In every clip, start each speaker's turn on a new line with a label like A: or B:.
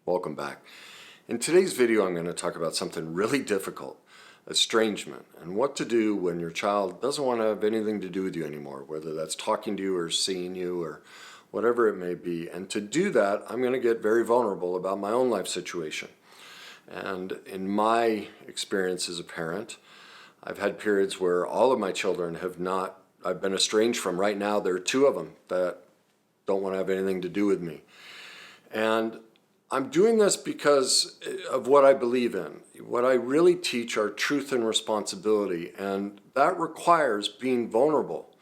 A: Welcome back. In today's video, I'm going to talk about something really difficult, estrangement, and what to do when your child doesn't want to have anything to do with you anymore, whether that's talking to you or seeing you or whatever it may be. And to do that, I'm going to get very vulnerable about my own life situation. And in my experience as a parent, I've had periods where all of my children I've been estranged from. Right now, there are two of them that don't want to have anything to do with me. And I'm doing this because of what I believe in. What I really teach are truth and responsibility, and that requires being vulnerable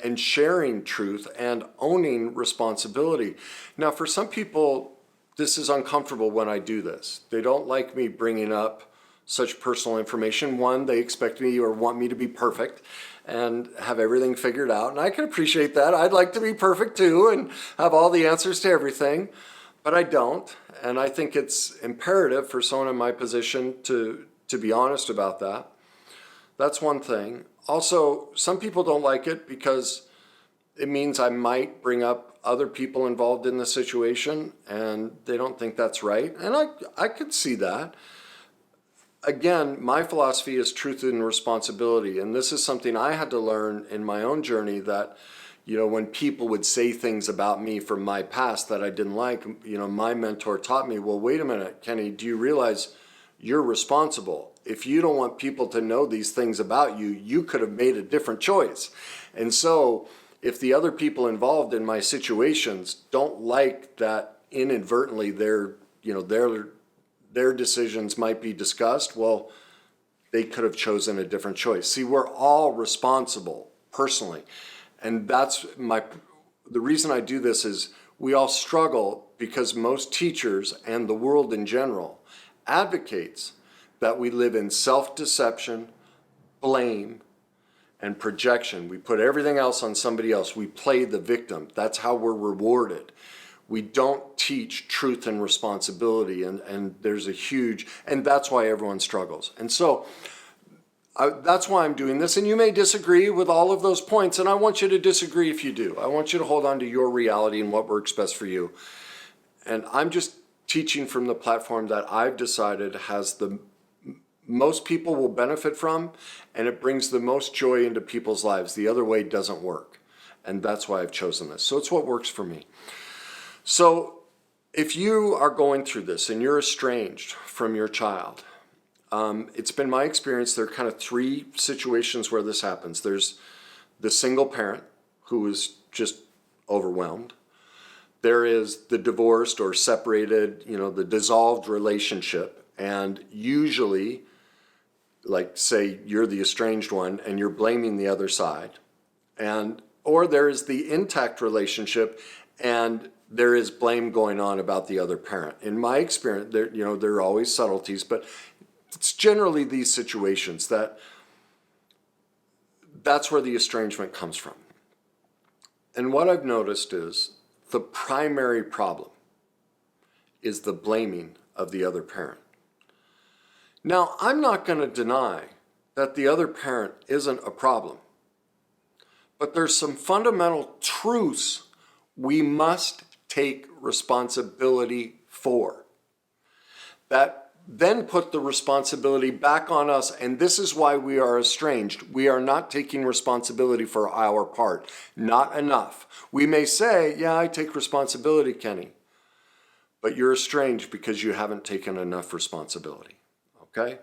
A: and sharing truth and owning responsibility. Now, for some people, this is uncomfortable when I do this. They don't like me bringing up such personal information. One, they expect me or want me to be perfect and have everything figured out, and I can appreciate that. I'd like to be perfect too and have all the answers to everything. But I don't, and I think it's imperative for someone in my position to be honest about that. That's one thing. Also, some people don't like it because it means I might bring up other people involved in the situation, and they don't think that's right, and I could see that. Again, my philosophy is truth and responsibility, and this is something I had to learn in my own journey that when people would say things about me from my past that I didn't like, my mentor taught me, well, wait a minute, Kenny, do you realize you're responsible? If you don't want people to know these things about you, you could have made a different choice. And so if the other people involved in my situations don't like that inadvertently their decisions might be discussed, well, they could have chosen a different choice. See, we're all responsible personally. And that's the reason I do this is we all struggle because most teachers and the world in general advocates that we live in self-deception, blame, and projection. We put everything else on somebody else. We play the victim. That's how we're rewarded. We don't teach truth and responsibility, and there's and that's why everyone struggles. And so that's why I'm doing this, and you may disagree with all of those points, and I want you to disagree if you do. I want you to hold on to your reality and what works best for you. And I'm just teaching from the platform that I've decided has the most people will benefit from, and it brings the most joy into people's lives. The other way doesn't work, and that's why I've chosen this. So it's what works for me. So if you are going through this and you're estranged from your child, it's been my experience there are kind of three situations where this happens. There's the single parent who is just overwhelmed. There is the divorced or separated, the dissolved relationship. And usually, like say you're the estranged one and you're blaming the other side. Or there is the intact relationship and there is blame going on about the other parent. In my experience, there are always subtleties, but it's generally these situations that's where the estrangement comes from. And what I've noticed is the primary problem is the blaming of the other parent. Now, I'm not going to deny that the other parent isn't a problem, but there's some fundamental truths we must take responsibility for that then put the responsibility back on us, and this is why we are estranged. We are not taking responsibility for our part. Not enough. We may say, yeah, I take responsibility, Kenny, but you're estranged because you haven't taken enough responsibility, okay?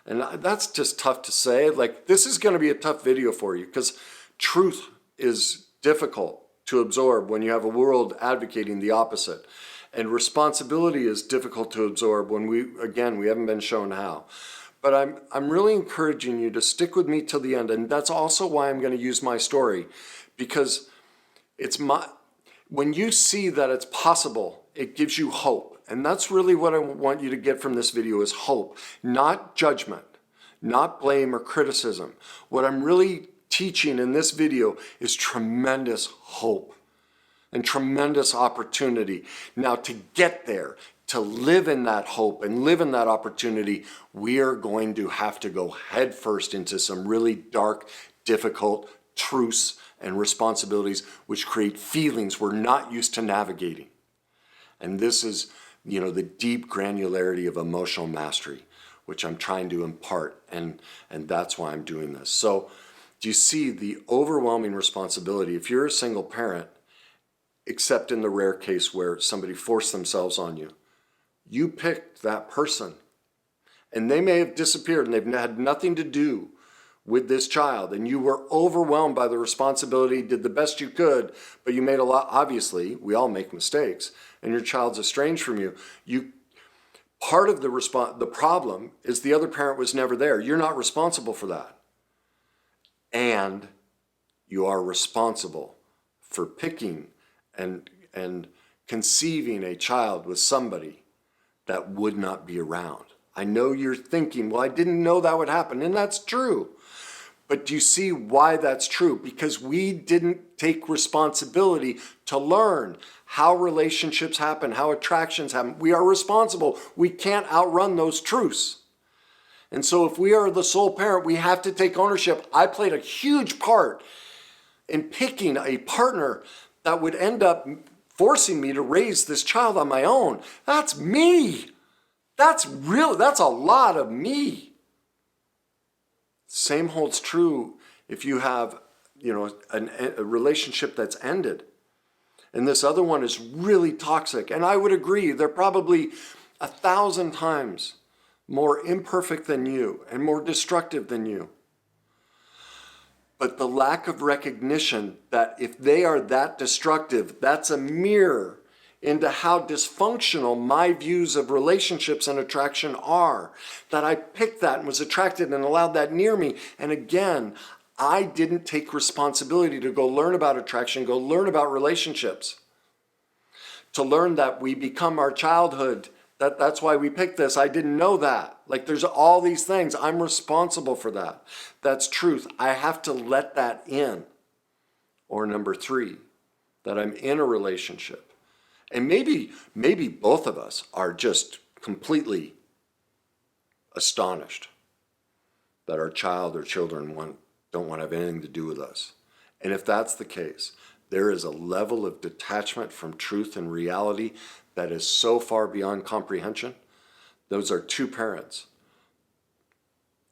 A: And that's just tough to say. Like, this is going to be a tough video for you because truth is difficult to absorb when you have a world advocating the opposite. And responsibility is difficult to absorb when we haven't been shown how. But I'm really encouraging you to stick with me till the end. And that's also why I'm going to use my story, because when you see that it's possible, it gives you hope. And that's really what I want you to get from this video is hope, not judgment, not blame or criticism. What I'm really teaching in this video is tremendous hope and tremendous opportunity. Now, to get there, to live in that hope and live in that opportunity, we are going to have to go headfirst into some really dark, difficult truths and responsibilities which create feelings we're not used to navigating. And this is the deep granularity of emotional mastery, which I'm trying to impart, and that's why I'm doing this. So do you see the overwhelming responsibility if you're a single parent, except in the rare case where somebody forced themselves on you? You picked that person, and they may have disappeared and they've had nothing to do with this child, and you were overwhelmed by the responsibility, did the best you could, but you made a lot. Obviously, we all make mistakes, and your child's estranged from you. Part of the problem is the other parent was never there. You're not responsible for that. And you are responsible for picking and conceiving a child with somebody that would not be around. I know you're thinking, well, I didn't know that would happen, and that's true. But do you see why that's true? Because we didn't take responsibility to learn how relationships happen, how attractions happen. We are responsible. We can't outrun those truths. And so if we are the sole parent, we have to take ownership. I played a huge part in picking a partner that would end up forcing me to raise this child on my own. That's me. That's a lot of me. Same holds true if you have, a relationship that's ended. And this other one is really toxic. And I would agree, they're probably 1,000 times more imperfect than you and more destructive than you. But the lack of recognition that if they are that destructive, that's a mirror into how dysfunctional my views of relationships and attraction are. That I picked that and was attracted and allowed that near me. And again, I didn't take responsibility to go learn about attraction, go learn about relationships. To learn that we become our childhood, that's why we picked this. I didn't know that. Like there's all these things. I'm responsible for that. That's truth. I have to let that in. Or number 3, that I'm in a relationship. And maybe both of us are just completely astonished that our child or children don't want to have anything to do with us. And if that's the case, there is a level of detachment from truth and reality that is so far beyond comprehension. Those are 2 parents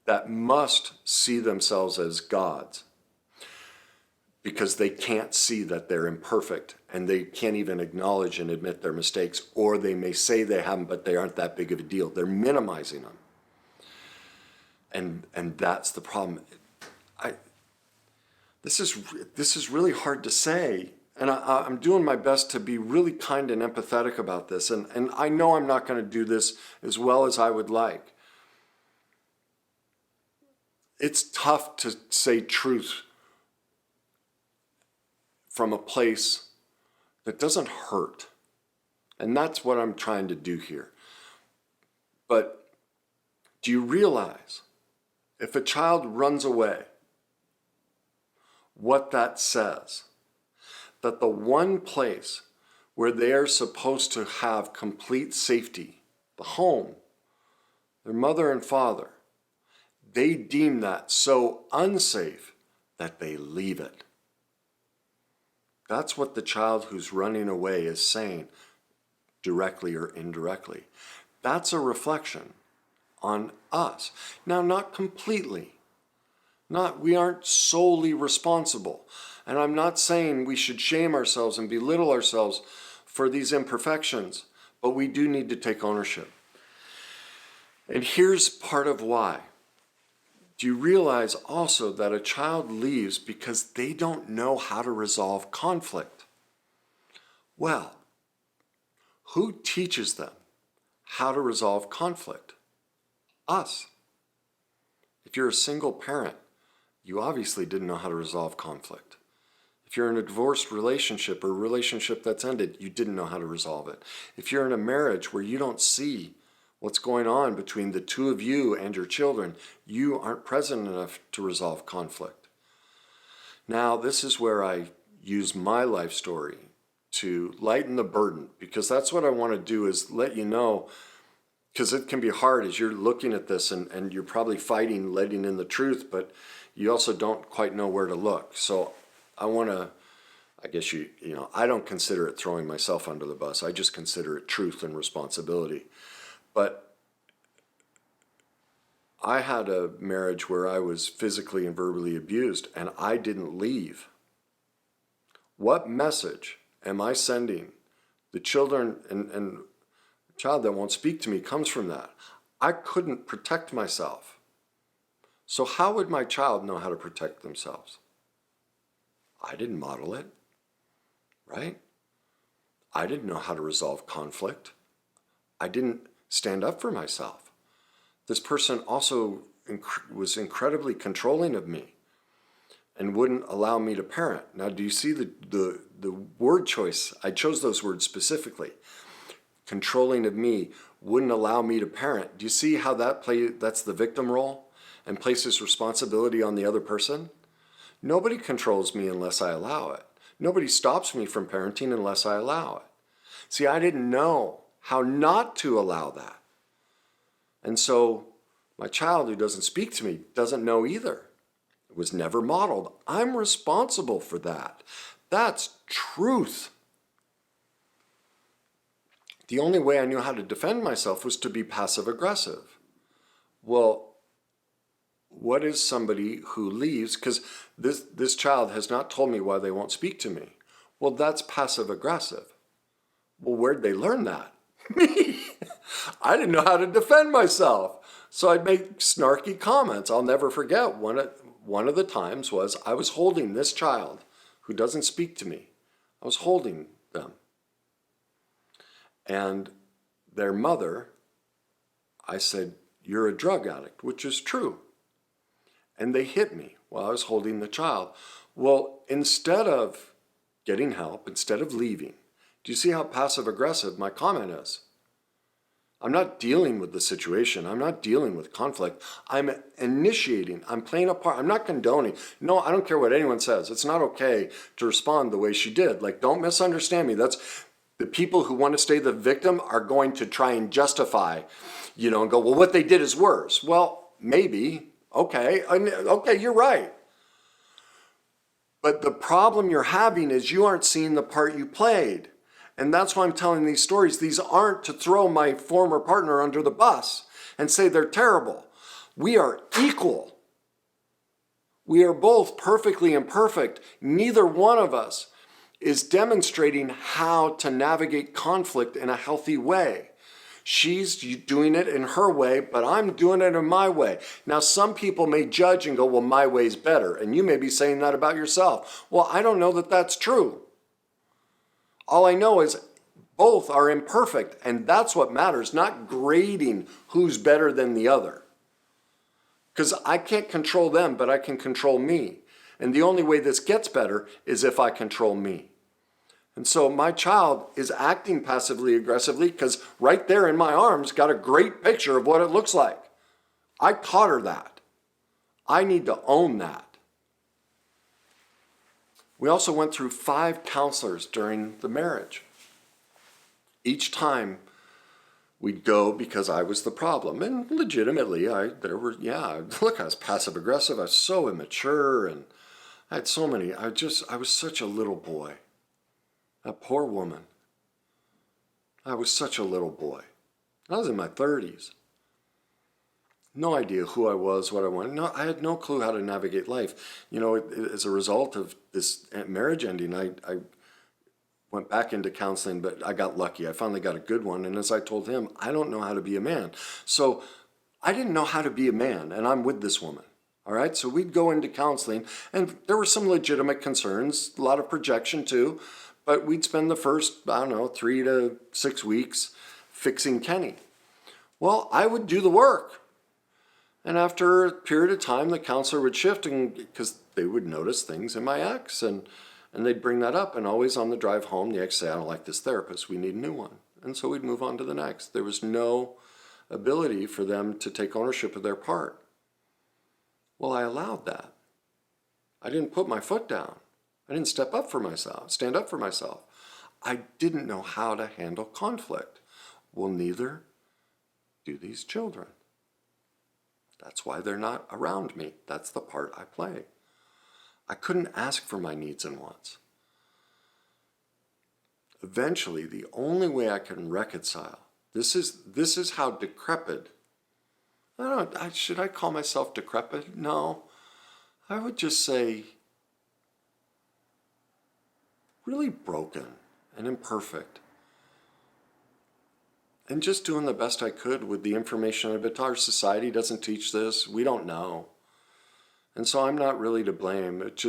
A: that must see themselves as gods, because they can't see that they're imperfect and they can't even acknowledge and admit their mistakes, or they may say they haven't, but they aren't that big of a deal. They're minimizing them. And that's the problem. This is really hard to say, and I'm doing my best to be really kind and empathetic about this, and I know I'm not going to do this as well as I would like. It's tough to say truth from a place that doesn't hurt. And that's what I'm trying to do here. But do you realize if a child runs away, what that says? That the one place where they are supposed to have complete safety, the home, their mother and father, they deem that so unsafe that they leave it. That's what the child who's running away is saying, directly or indirectly. That's a reflection on us. Now, not completely. We aren't solely responsible. And I'm not saying we should shame ourselves and belittle ourselves for these imperfections, but we do need to take ownership. And here's part of why. Do you realize also that a child leaves because they don't know how to resolve conflict? Well, who teaches them how to resolve conflict? Us. If you're a single parent, you obviously didn't know how to resolve conflict. If you're in a divorced relationship or a relationship that's ended, you didn't know how to resolve it. If you're in a marriage where you don't see what's going on between the 2 of you and your children, you aren't present enough to resolve conflict. Now, this is where I use my life story to lighten the burden, because that's what I want to do, is let you know, because it can be hard as you're looking at this and you're probably fighting letting in the truth, but you also don't quite know where to look. So I want to I guess I don't consider it throwing myself under the bus. I just consider it truth and responsibility. But I had a marriage where I was physically and verbally abused, and I didn't leave. What message am I sending? The children and a child that won't speak to me comes from that. I couldn't protect myself. So how would my child know how to protect themselves? I didn't model it, right? I didn't know how to resolve conflict. I didn't stand up for myself. This person also was incredibly controlling of me and wouldn't allow me to parent. Now, do you see the word choice? I chose those words specifically. Controlling of me, wouldn't allow me to parent. Do you see how that's the victim role and places responsibility on the other person? Nobody controls me unless I allow it. Nobody stops me from parenting unless I allow it. See, I didn't know how not to allow that. And so my child who doesn't speak to me doesn't know either. It was never modeled. I'm responsible for that. That's truth. The only way I knew how to defend myself was to be passive aggressive. Well, what is somebody who leaves? Because this child has not told me why they won't speak to me. Well, that's passive aggressive. Well, where'd they learn that? Me. I didn't know how to defend myself. So I'd make snarky comments. I'll never forget one of the times was I was holding this child who doesn't speak to me. I was holding them. And their mother, I said, "You're a drug addict," which is true. And they hit me while I was holding the child. Well, instead of getting help, instead of leaving, do you see how passive aggressive my comment is? I'm not dealing with the situation. I'm not dealing with conflict. I'm initiating. I'm playing a part. I'm not condoning. No, I don't care what anyone says. It's not okay to respond the way she did. Like, don't misunderstand me. That's the people who want to stay the victim are going to try and justify, and go, well, what they did is worse. Well, maybe. Okay. Okay, you're right. But the problem you're having is you aren't seeing the part you played. And that's why I'm telling these stories. These aren't to throw my former partner under the bus and say they're terrible. We are equal. We are both perfectly imperfect. Neither one of us is demonstrating how to navigate conflict in a healthy way. She's doing it in her way, but I'm doing it in my way. Now, some people may judge and go, well, my way's better. And you may be saying that about yourself. Well, I don't know that that's true. All I know is both are imperfect, and that's what matters, not grading who's better than the other. Because I can't control them, but I can control me. And the only way this gets better is if I control me. And so my child is acting passively aggressively because right there in my arms got a great picture of what it looks like. I taught her that. I need to own that. We also went through 5 counselors during the marriage. Each time we'd go because I was the problem. And legitimately, I was passive aggressive. I was so immature and I had so many. I was such a little boy. That poor woman. I was such a little boy. I was in my 30s. No idea who I was, what I wanted. No, I had no clue how to navigate life. As a result of this marriage ending, I went back into counseling, but I got lucky. I finally got a good one. And as I told him, I don't know how to be a man. So I didn't know how to be a man, and I'm with this woman. All right, so we'd go into counseling, and there were some legitimate concerns, a lot of projection too, but we'd spend the first, 3 to 6 weeks fixing Kenny. Well, I would do the work. And after a period of time, the counselor would shift because they would notice things in my ex, and they'd bring that up. And always on the drive home, the ex say, I don't like this therapist. We need a new one. And so we'd move on to the next. There was no ability for them to take ownership of their part. Well, I allowed that. I didn't put my foot down. I didn't stand up for myself. I didn't know how to handle conflict. Well, neither do these children. That's why they're not around me. That's the part I play. I couldn't ask for my needs and wants. eventually the only way I can reconcile, this is how decrepit, should I call myself decrepit? No, I would just say really broken and imperfect. And just doing the best I could with the information I've been taught. Our society doesn't teach this. We don't know. And so I'm not really to blame. It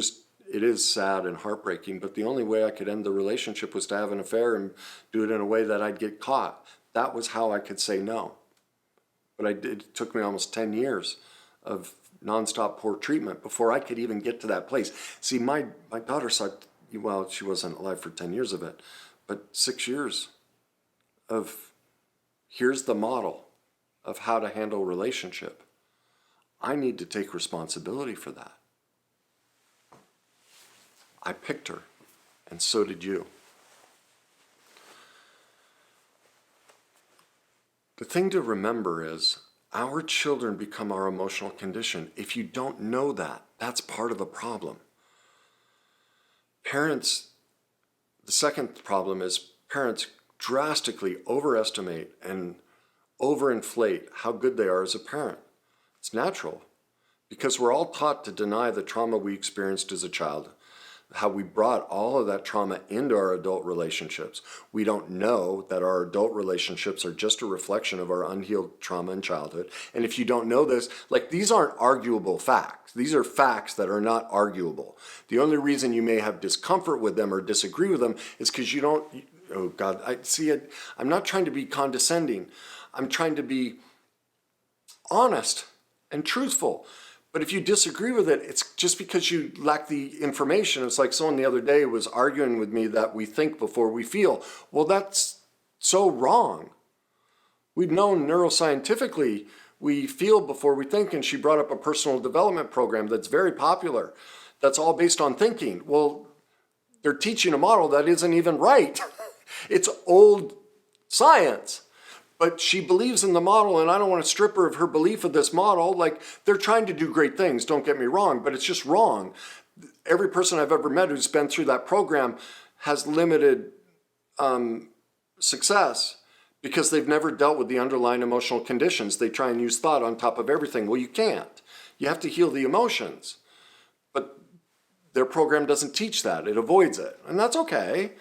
A: is sad and heartbreaking, but the only way I could end the relationship was to have an affair and do it in a way that I'd get caught. That was how I could say no. But it took me almost 10 years of nonstop poor treatment before I could even get to that place. See, my daughter saw, well, she wasn't alive for 10 years of it, but 6 years of, here's the model of how to handle relationship. I need to take responsibility for that. I picked her, and so did you. The thing to remember is our children become our emotional condition. If you don't know that, that's part of the problem. Parents, the second problem is parents drastically overestimate and overinflate how good they are as a parent. It's natural because we're all taught to deny the trauma we experienced as a child, how we brought all of that trauma into our adult relationships. We don't know that our adult relationships are just a reflection of our unhealed trauma in childhood. And if you don't know this, like, these aren't arguable facts. These are facts that are not arguable. The only reason you may have discomfort with them or disagree with them is because you don't, oh God, I'm not trying to be condescending. I'm trying to be honest and truthful. But if you disagree with it, it's just because you lack the information. It's like someone the other day was arguing with me that we think before we feel. Well, that's so wrong. We've known neuroscientifically we feel before we think, and she brought up a personal development program that's very popular. That's all based on thinking. Well, they're teaching a model that isn't even right. It's old science. But she believes in the model, and I don't want to strip her of her belief of this model. Like, they're trying to do great things, don't get me wrong, but it's just wrong. Every person I've ever met who's been through that program has limited success because they've never dealt with the underlying emotional conditions. They try and use thought on top of everything. Well, you can't. You have to heal the emotions. But their program doesn't teach that. It avoids it, and that's okay.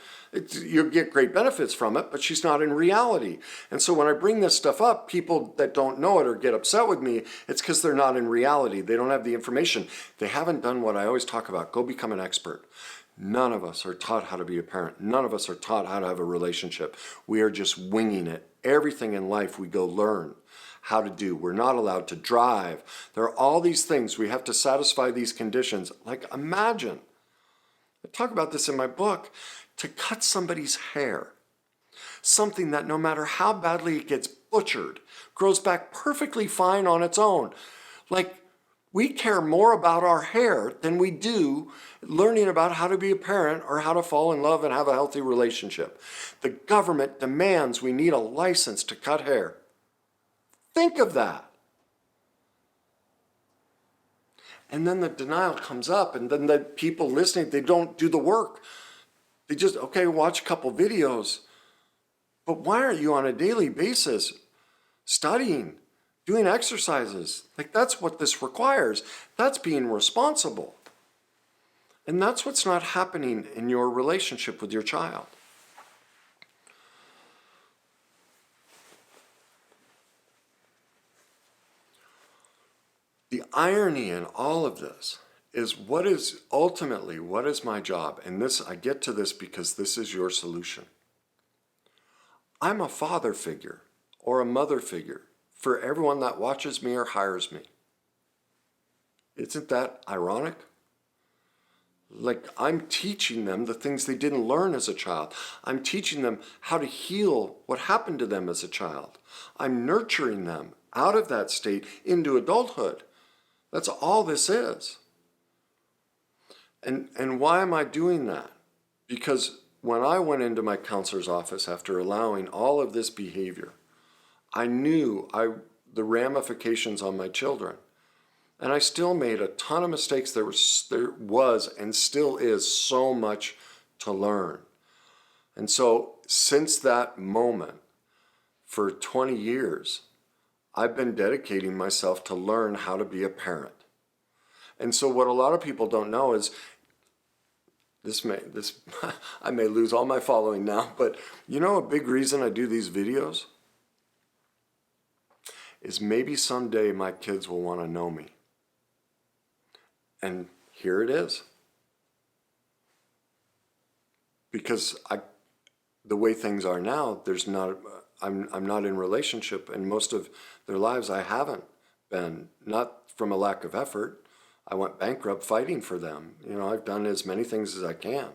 A: You'll get great benefits from it, but she's not in reality. And so when I bring this stuff up, people that don't know it or get upset with me, it's because they're not in reality. They don't have the information. They haven't done what I always talk about. Go become an expert. None of us are taught how to be a parent. None of us are taught how to have a relationship. We are just winging it. Everything in life we go learn how to do. We're not allowed to drive. There are all these things. We have to satisfy these conditions. Like, imagine, I talk about this in my book, to cut somebody's hair, something that no matter how badly it gets butchered, grows back perfectly fine on its own. Like, we care more about our hair than we do learning about how to be a parent or how to fall in love and have a healthy relationship. The government demands we need a license to cut hair. Think of that. And then the denial comes up, and then the people listening, they don't do the work. They just, okay, watch a couple videos. But why aren't you on a daily basis studying, doing exercises? Like, that's what this requires. That's being responsible. And that's what's not happening in your relationship with your child. The irony in all of this is what is my job? And this, I get to this because this is your solution. I'm a father figure or a mother figure for everyone that watches me or hires me. Isn't that ironic? Like, I'm teaching them the things they didn't learn as a child. I'm teaching them how to heal what happened to them as a child. I'm nurturing them out of that state into adulthood. That's all this is. And why am I doing that? Because when I went into my counselor's office after allowing all of this behavior, I knew the ramifications on my children. And I still made a ton of mistakes. There was and still is so much to learn. And so since that moment, for 20 years, I've been dedicating myself to learn how to be a parent. And so what a lot of people don't know is this I may lose all my following now, but you know a big reason I do these videos is maybe someday my kids will want to know me. And here it is. Because the way things are now, I'm not in relationship, and most of their lives I haven't been, not from a lack of effort. I went bankrupt fighting for them. I've done as many things as I can.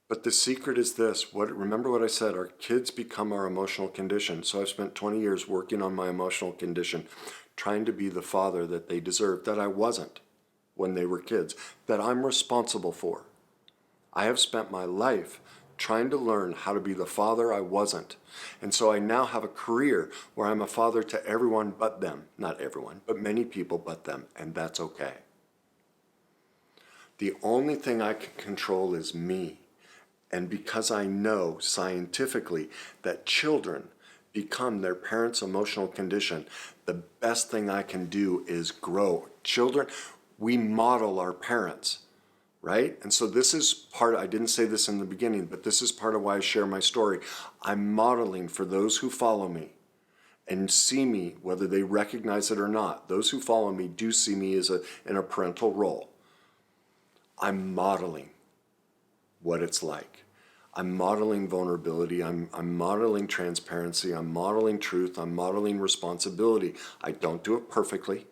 A: But the secret is this. Remember what I said, our kids become our emotional condition. So I've spent 20 years working on my emotional condition, trying to be the father that they deserve, that I wasn't when they were kids, that I'm responsible for. I have spent my life trying to learn how to be the father I wasn't. And so I now have a career where I'm a father to everyone but them. Not everyone, but many people but them, and that's okay. The only thing I can control is me. And because I know scientifically that children become their parents' emotional condition, the best thing I can do is grow. Children, we model our parents, right? And so this is part, I didn't say this in the beginning, but this is part of why I share my story. I'm modeling for those who follow me and see me, whether they recognize it or not. Those who follow me do see me in a parental role. I'm modeling what it's like. I'm modeling vulnerability, I'm modeling transparency, I'm modeling truth, I'm modeling responsibility. I don't do it perfectly.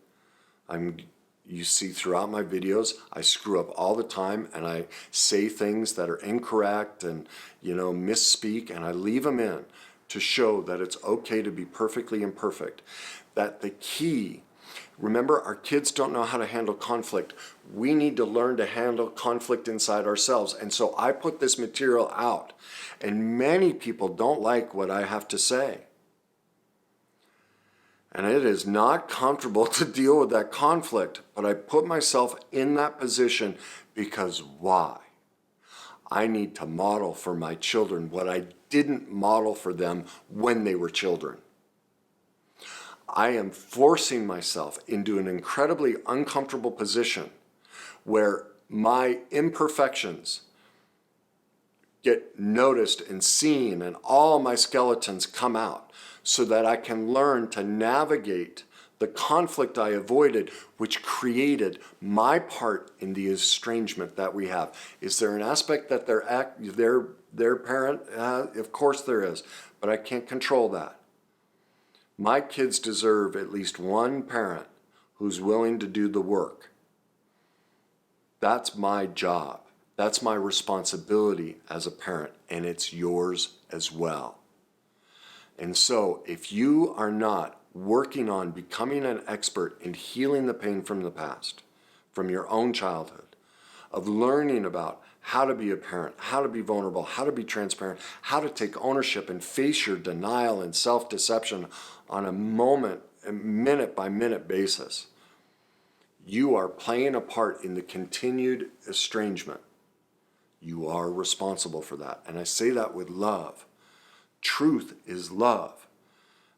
A: You see throughout my videos, I screw up all the time, and I say things that are incorrect and, misspeak, and I leave them in to show that it's okay to be perfectly imperfect. That the key, remember, our kids don't know how to handle conflict. We need to learn to handle conflict inside ourselves. And so I put this material out, and many people don't like what I have to say. And it is not comfortable to deal with that conflict, but I put myself in that position because why? I need to model for my children what I didn't model for them when they were children. I am forcing myself into an incredibly uncomfortable position where my imperfections get noticed and seen and all my skeletons come out so that I can learn to navigate the conflict I avoided, which created my part in the estrangement that we have. Is there an aspect that their parent? Of course there is, but I can't control that. My kids deserve at least one parent who's willing to do the work. That's my job. That's my responsibility as a parent, and it's yours as well. And so if you are not working on becoming an expert in healing the pain from the past, from your own childhood, of learning about how to be a parent, how to be vulnerable, how to be transparent, how to take ownership and face your denial and self-deception on a minute-by-minute basis, you are playing a part in the continued estrangement. You are responsible for that. And I say that with love. Truth is love.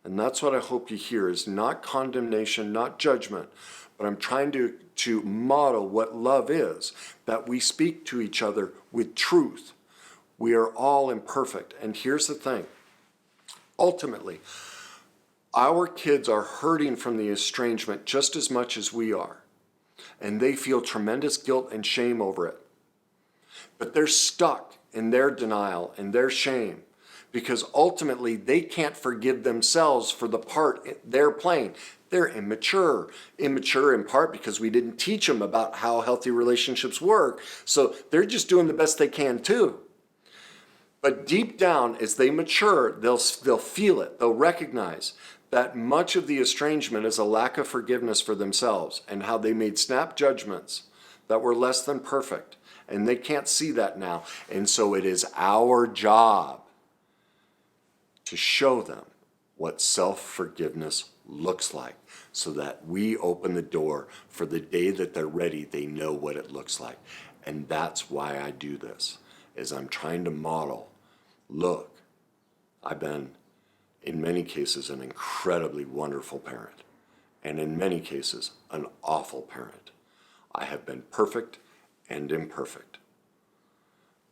A: And that's what I hope you hear, is not condemnation, not judgment, but I'm trying to model what love is, that we speak to each other with truth. We are all imperfect. And here's the thing. Ultimately, our kids are hurting from the estrangement just as much as we are. And they feel tremendous guilt and shame over it. But they're stuck in their denial and their shame because ultimately they can't forgive themselves for the part they're playing. They're immature. Immature in part because we didn't teach them about how healthy relationships work. So they're just doing the best they can too. But deep down, as they mature, they'll feel it. They'll recognize that much of the estrangement is a lack of forgiveness for themselves and how they made snap judgments that were less than perfect. And they can't see that now. And so it is our job to show them what self-forgiveness looks like so that we open the door for the day that they're ready, they know what it looks like. And that's why I do this. is I'm trying to model, look, I've been, in many cases, an incredibly wonderful parent, and in many cases, an awful parent. I have been perfect and imperfect,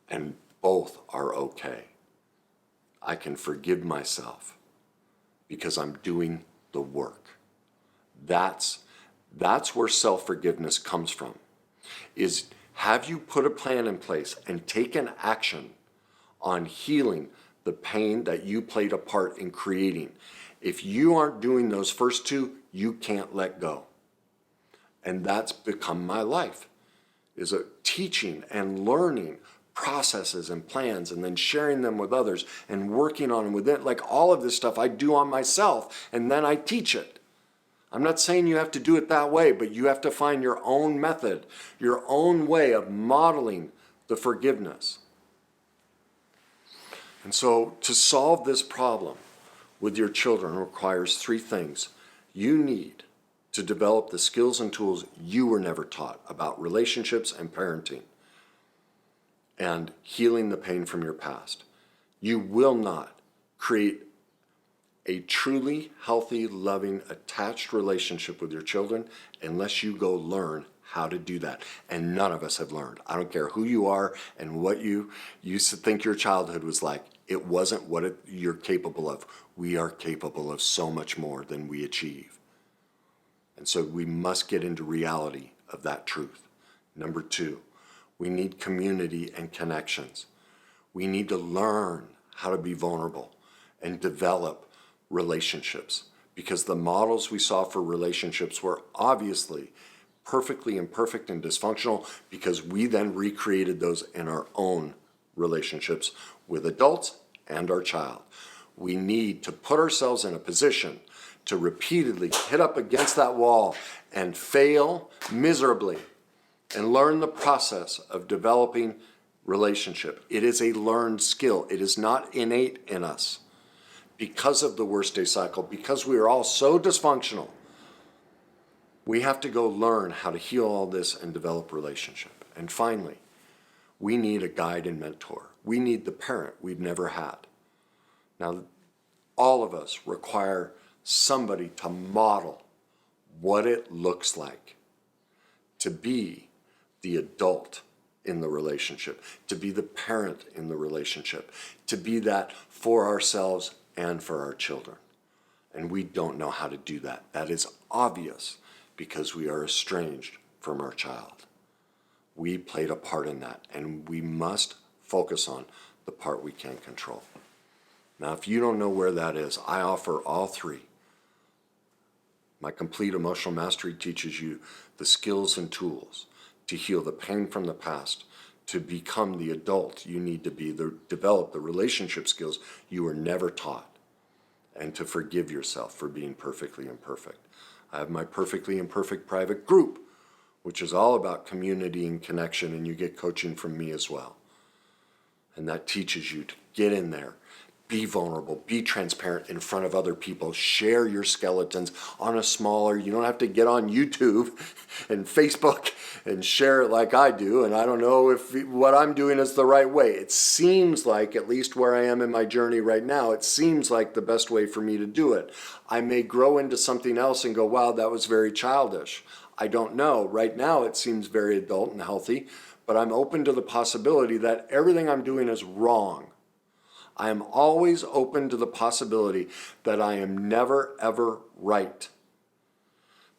A: and both are okay. I can forgive myself because I'm doing the work. That's where self-forgiveness comes from, is have you put a plan in place and taken action on healing the pain that you played a part in creating? If you aren't doing those first two, you can't let go. And that's become my life, is a teaching and learning processes and plans and then sharing them with others and working on them with it. Like all of this stuff I do on myself and then I teach it. I'm not saying you have to do it that way, but you have to find your own method, your own way of modeling the forgiveness. And so to solve this problem with your children requires three things. You need to develop the skills and tools you were never taught about relationships and parenting and healing the pain from your past. You will not create a truly healthy, loving, attached relationship with your children unless you go learn how to do that. And none of us have learned. I don't care who you are and what you used to think your childhood was like. It wasn't what you're capable of. We are capable of so much more than we achieve. And so we must get into reality of that truth. Number two, we need community and connections. We need to learn how to be vulnerable and develop relationships, because the models we saw for relationships were obviously perfectly imperfect and dysfunctional, because we then recreated those in our own relationships with adults and our child. We need to put ourselves in a position to repeatedly hit up against that wall and fail miserably and learn the process of developing relationship. It is a learned skill. It is not innate in us. Because of the worst day cycle, because we are all so dysfunctional, we have to go learn how to heal all this and develop relationship. And finally, we need a guide and mentor. We need the parent we've never had. Now, all of us require somebody to model what it looks like to be the adult in the relationship, to be the parent in the relationship, to be that for ourselves and for our children. And we don't know how to do that. That is obvious because we are estranged from our child. We played a part in that, and we must focus on the part we can control. Now, if you don't know where that is, I offer all three. My complete emotional mastery teaches you the skills and tools to heal the pain from the past, to become the adult you need to be, develop the relationship skills you were never taught, and to forgive yourself for being perfectly imperfect. I have my Perfectly Imperfect private group, which is all about community and connection, and you get coaching from me as well. And that teaches you to get in there, be vulnerable, be transparent in front of other people, share your skeletons on a smaller, you don't have to get on YouTube and Facebook and share it like I do. And I don't know if what I'm doing is the right way. It seems like, at least where I am in my journey right now, it seems like the best way for me to do it. I may grow into something else and go, wow, that was very childish. I don't know. Right now it seems very adult and healthy, but I'm open to the possibility that everything I'm doing is wrong. I am always open to the possibility that I am never, ever right,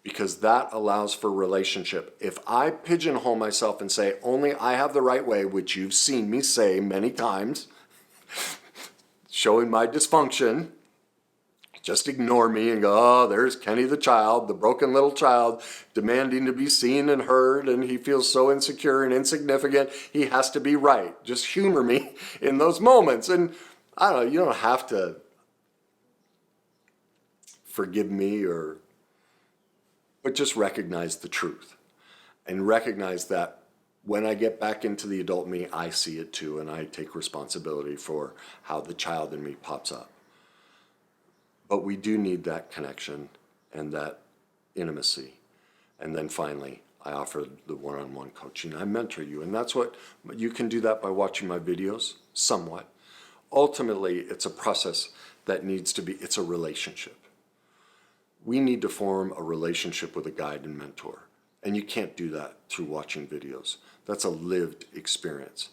A: because that allows for relationship. If I pigeonhole myself and say, only I have the right way, which you've seen me say many times, showing my dysfunction, just ignore me and go, oh, there's Kenny the child, the broken little child, demanding to be seen and heard, and he feels so insecure and insignificant, he has to be right. Just humor me in those moments. And I don't know, you don't have to forgive me, but just recognize the truth. And recognize that when I get back into the adult me, I see it too, and I take responsibility for how the child in me pops up. But we do need that connection and that intimacy. And then finally, I offer the one-on-one coaching. I mentor you, and that's what you can do that by watching my videos somewhat. Ultimately, it's a process that needs to be, it's a relationship. We need to form a relationship with a guide and mentor, and you can't do that through watching videos. That's a lived experience.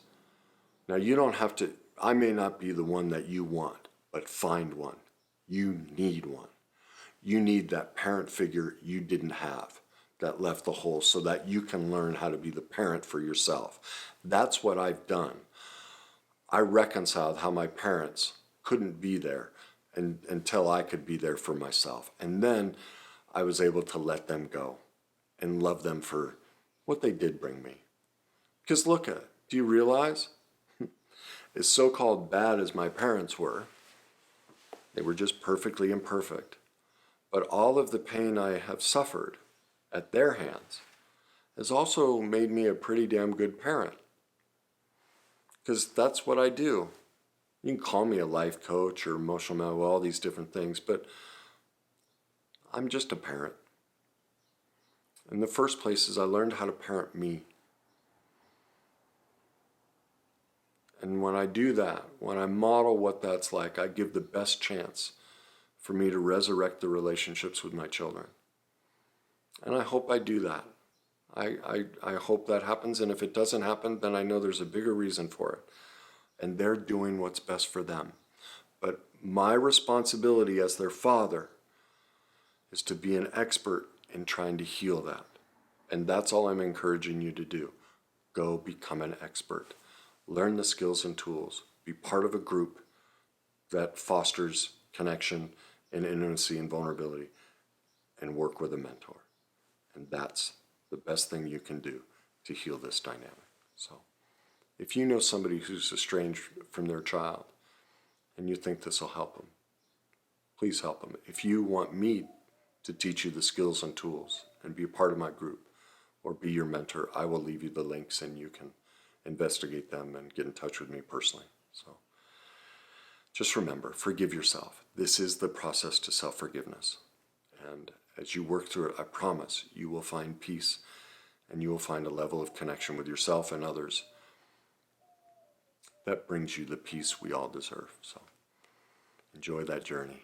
A: Now, you don't have to, I may not be the one that you want, but find one. You need one. You need that parent figure you didn't have that left the hole so that you can learn how to be the parent for yourself. That's what I've done. I reconciled how my parents couldn't be there until I could be there for myself. And then I was able to let them go and love them for what they did bring me. Because look at it. Do you realize? As so-called bad as my parents were, they were just perfectly imperfect. But all of the pain I have suffered at their hands has also made me a pretty damn good parent. Because that's what I do. You can call me a life coach or emotional mental, all these different things, but I'm just a parent. In the first place is I learned how to parent me. And when I do that, when I model what that's like, I give the best chance for me to resurrect the relationships with my children. And I hope I do that. I hope that happens, and if it doesn't happen, then I know there's a bigger reason for it. And they're doing what's best for them. But my responsibility as their father is to be an expert in trying to heal that. And that's all I'm encouraging you to do. Go become an expert. Learn the skills and tools. Be part of a group that fosters connection and intimacy and vulnerability, and work with a mentor. And that's the best thing you can do to heal this dynamic. So if you know somebody who's estranged from their child and you think this will help them, please help them. If you want me to teach you the skills and tools and be a part of my group or be your mentor, I will leave you the links and you can investigate them and get in touch with me personally. So just remember, forgive yourself. This is the process to self-forgiveness. And as you work through it, I promise you will find peace and you will find a level of connection with yourself and others that brings you the peace we all deserve. So enjoy that journey.